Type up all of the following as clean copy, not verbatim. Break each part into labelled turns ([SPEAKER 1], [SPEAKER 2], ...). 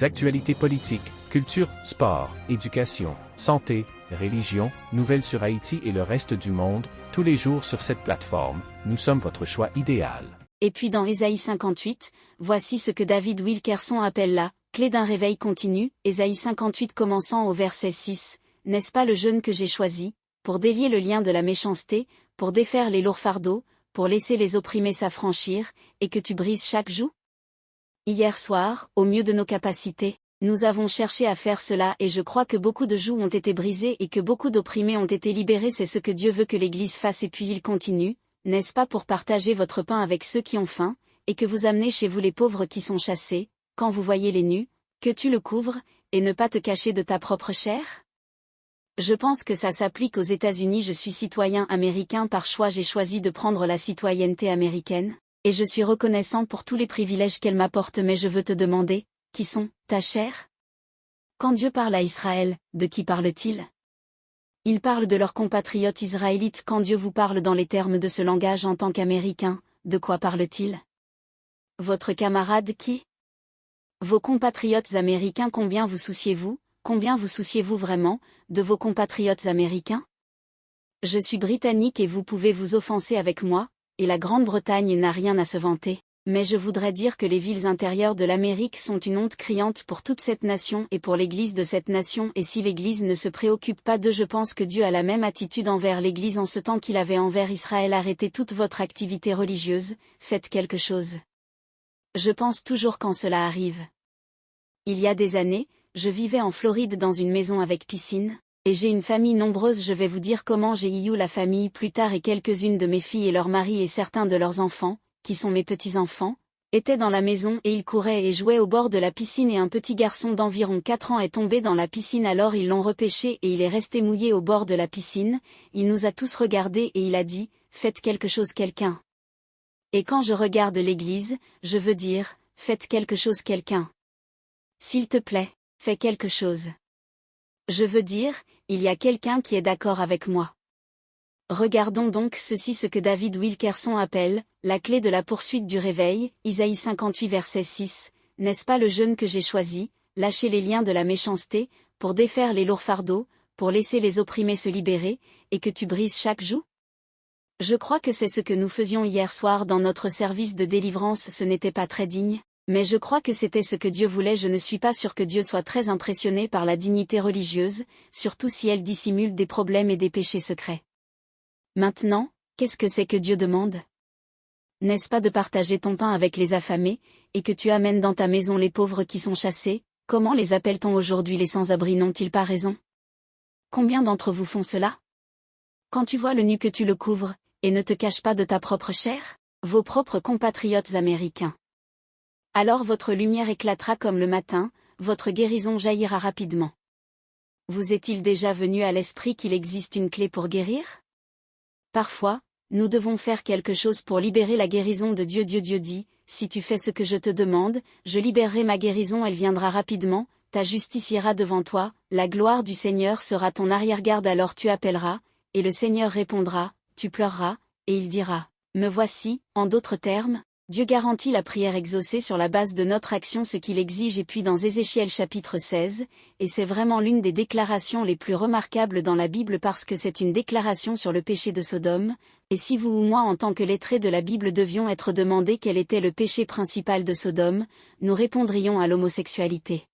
[SPEAKER 1] Actualités politiques, culture, sport, éducation, santé, religion, nouvelles sur Haïti et le reste du monde, tous les jours sur cette plateforme, nous sommes votre choix idéal.
[SPEAKER 2] Et puis dans Ésaïe 58, voici ce que David Wilkerson appelle la clé d'un réveil continu, Ésaïe 58 commençant au verset 6, n'est-ce pas le jeûne que j'ai choisi, pour délier le lien de la méchanceté, pour défaire les lourds fardeaux, pour laisser les opprimés s'affranchir, et que tu brises chaque joug? Hier soir, au mieux de nos capacités, nous avons cherché à faire cela et je crois que beaucoup de jougs ont été brisés et que beaucoup d'opprimés ont été libérés. C'est ce que Dieu veut que l'Église fasse et puis il continue, n'est-ce pas, pour partager votre pain avec ceux qui ont faim, et que vous amenez chez vous les pauvres qui sont chassés, quand vous voyez les nus, que tu le couvres, et ne pas te cacher de ta propre chair? Je pense que ça s'applique aux États-Unis. Je suis citoyen américain par choix, j'ai choisi de prendre la citoyenneté américaine. Et je suis reconnaissant pour tous les privilèges qu'elle m'apporte, mais je veux te demander, qui sont ta chair? Quand Dieu parle à Israël, de qui parle-t-il? Il parle de leurs compatriotes israélites. Quand Dieu vous parle dans les termes de ce langage en tant qu'Américain, de quoi parle-t-il? Votre camarade qui? Vos compatriotes américains. Combien vous souciez-vous vraiment, de vos compatriotes américains? Je suis britannique et vous pouvez vous offenser avec moi, et la Grande-Bretagne n'a rien à se vanter, mais je voudrais dire que les villes intérieures de l'Amérique sont une honte criante pour toute cette nation et pour l'Église de cette nation, et si l'Église ne se préoccupe pas d'eux, je pense que Dieu a la même attitude envers l'Église en ce temps qu'il avait envers Israël. Arrêtez toute votre activité religieuse, faites quelque chose. Je pense toujours quand cela arrive. Il y a des années, je vivais en Floride dans une maison avec piscine. Et j'ai une famille nombreuse. Je vais vous dire comment j'ai eu la famille plus tard, et quelques-unes de mes filles et leurs maris et certains de leurs enfants, qui sont mes petits-enfants, étaient dans la maison et ils couraient et jouaient au bord de la piscine et un petit garçon d'environ 4 ans est tombé dans la piscine. Alors ils l'ont repêché et il est resté mouillé au bord de la piscine. Il nous a tous regardés et il a dit, faites quelque chose quelqu'un. Et quand je regarde l'Église, je veux dire, faites quelque chose quelqu'un. S'il te plaît, fais quelque chose. Je veux dire, il y a quelqu'un qui est d'accord avec moi. Regardons donc ceci, ce que David Wilkerson appelle la clé de la poursuite du réveil, Isaïe 58 verset 6, n'est-ce pas le jeûne que j'ai choisi, lâcher les liens de la méchanceté, pour défaire les lourds fardeaux, pour laisser les opprimés se libérer, et que tu brises chaque joug? Je crois que c'est ce que nous faisions hier soir dans notre service de délivrance. Ce n'était pas très digne, mais je crois que c'était ce que Dieu voulait. Je ne suis pas sûr que Dieu soit très impressionné par la dignité religieuse, surtout si elle dissimule des problèmes et des péchés secrets. Maintenant, qu'est-ce que c'est que Dieu demande? N'est-ce pas de partager ton pain avec les affamés, et que tu amènes dans ta maison les pauvres qui sont chassés? Comment les appelle-t-on aujourd'hui les sans-abri? N'ont-ils pas raison? Combien d'entre vous font cela? Quand tu vois le nu, que tu le couvres, et ne te caches pas de ta propre chair? Vos propres compatriotes américains. Alors votre lumière éclatera comme le matin, votre guérison jaillira rapidement. Vous est-il déjà venu à l'esprit qu'il existe une clé pour guérir? Parfois, nous devons faire quelque chose pour libérer la guérison de Dieu. Dieu dit, si tu fais ce que je te demande, je libérerai ma guérison, elle viendra rapidement, ta justice ira devant toi, la gloire du Seigneur sera ton arrière-garde. Alors tu appelleras, et le Seigneur répondra, tu pleureras, et il dira, me voici. En d'autres termes, Dieu garantit la prière exaucée sur la base de notre action, ce qu'il exige. Et puis dans Ézéchiel chapitre 16, et c'est vraiment l'une des déclarations les plus remarquables dans la Bible parce que c'est une déclaration sur le péché de Sodome, et si vous ou moi en tant que lettrés de la Bible devions être demandés quel était le péché principal de Sodome, nous répondrions à l'homosexualité.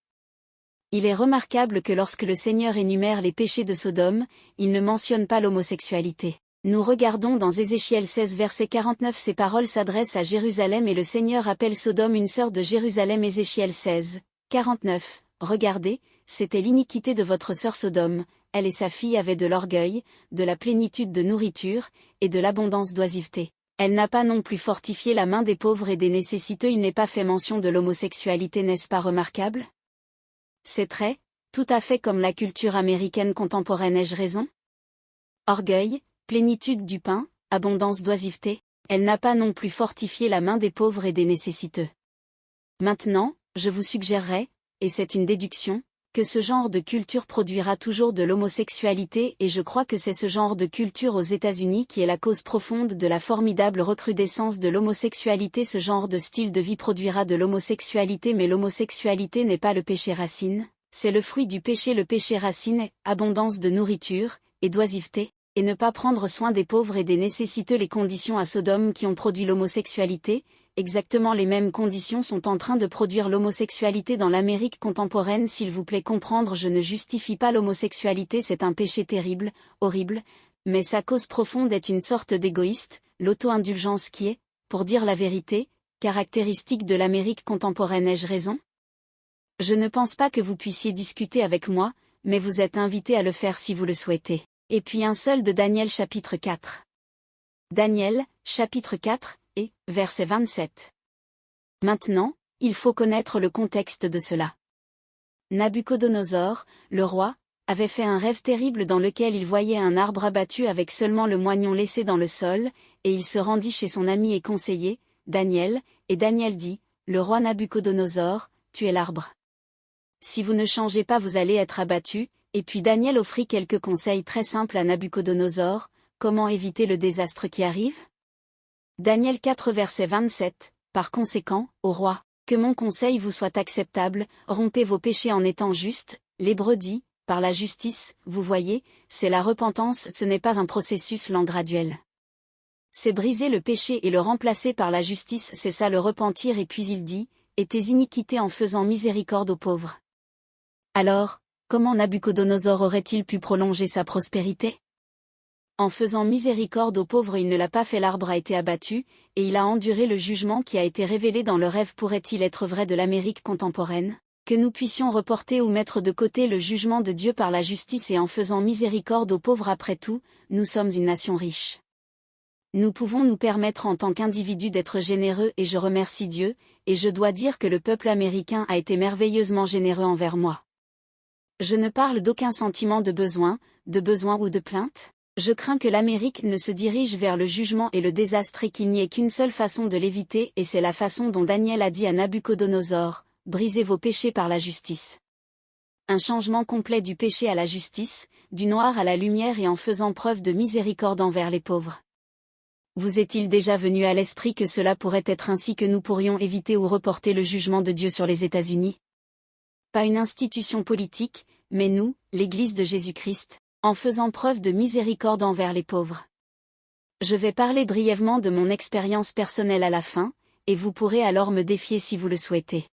[SPEAKER 2] Il est remarquable que lorsque le Seigneur énumère les péchés de Sodome, il ne mentionne pas l'homosexualité. Nous regardons dans Ézéchiel 16 verset 49, ces paroles s'adressent à Jérusalem et le Seigneur appelle Sodome une sœur de Jérusalem. Ézéchiel 16, 49, regardez, c'était l'iniquité de votre sœur Sodome, elle et sa fille avaient de l'orgueil, de la plénitude de nourriture, et de l'abondance d'oisiveté. Elle n'a pas non plus fortifié la main des pauvres et des nécessiteux. Il n'est pas fait mention de l'homosexualité, n'est-ce pas remarquable? C'est très, tout à fait comme la culture américaine contemporaine. Ai-je raison? Orgueil, plénitude du pain, abondance d'oisiveté, elle n'a pas non plus fortifié la main des pauvres et des nécessiteux. Maintenant, je vous suggérerais, et c'est une déduction, que ce genre de culture produira toujours de l'homosexualité et je crois que c'est ce genre de culture aux États-Unis qui est la cause profonde de la formidable recrudescence de l'homosexualité. Ce genre de style de vie produira de l'homosexualité mais l'homosexualité n'est pas le péché racine, c'est le fruit du péché. Le péché racine est abondance de nourriture et d'oisiveté, et ne pas prendre soin des pauvres et des nécessiteux. Les conditions à Sodome qui ont produit l'homosexualité, exactement les mêmes conditions sont en train de produire l'homosexualité dans l'Amérique contemporaine. S'il vous plaît comprendre, je ne justifie pas l'homosexualité, c'est un péché terrible, horrible, mais sa cause profonde est une sorte d'égoïste, l'auto-indulgence qui est, pour dire la vérité, caractéristique de l'Amérique contemporaine. Ai-je raison? Je ne pense pas que vous puissiez discuter avec moi, mais vous êtes invité à le faire si vous le souhaitez. Et puis un seul de Daniel chapitre 4. Daniel, chapitre 4, et, verset 27. Maintenant, il faut connaître le contexte de cela. Nabuchodonosor, le roi, avait fait un rêve terrible dans lequel il voyait un arbre abattu avec seulement le moignon laissé dans le sol, et il se rendit chez son ami et conseiller, Daniel, et Daniel dit, « Le roi Nabuchodonosor, tu es l'arbre. Si vous ne changez pas vous allez être abattu. » Et puis Daniel offrit quelques conseils très simples à Nabuchodonosor, comment éviter le désastre qui arrive? Daniel 4 verset 27, par conséquent, ô roi, que mon conseil vous soit acceptable, rompez vos péchés en étant justes. L'Hébreu dit, par la justice, vous voyez, c'est la repentance, ce n'est pas un processus lent graduel. C'est briser le péché et le remplacer par la justice, c'est ça le repentir. Et puis il dit, et tes iniquités en faisant miséricorde aux pauvres. Alors, comment Nabuchodonosor aurait-il pu prolonger sa prospérité? En faisant miséricorde aux pauvres, il ne l'a pas fait. L'arbre a été abattu, et il a enduré le jugement qui a été révélé dans le rêve. Pourrait-il être vrai de l'Amérique contemporaine, que nous puissions reporter ou mettre de côté le jugement de Dieu par la justice et en faisant miséricorde aux pauvres? Après tout, nous sommes une nation riche. Nous pouvons nous permettre en tant qu'individus d'être généreux et je remercie Dieu, et je dois dire que le peuple américain a été merveilleusement généreux envers moi. Je ne parle d'aucun sentiment de besoin ou de plainte. Je crains que l'Amérique ne se dirige vers le jugement et le désastre et qu'il n'y ait qu'une seule façon de l'éviter et c'est la façon dont Daniel a dit à Nabuchodonosor, brisez vos péchés par la justice. Un changement complet du péché à la justice, du noir à la lumière et en faisant preuve de miséricorde envers les pauvres. Vous est-il déjà venu à l'esprit que cela pourrait être ainsi que nous pourrions éviter ou reporter le jugement de Dieu sur les États-Unis? Pas une institution politique, mais nous, l'Église de Jésus-Christ, en faisant preuve de miséricorde envers les pauvres. Je vais parler brièvement de mon expérience personnelle à la fin, et vous pourrez alors me défier si vous le souhaitez.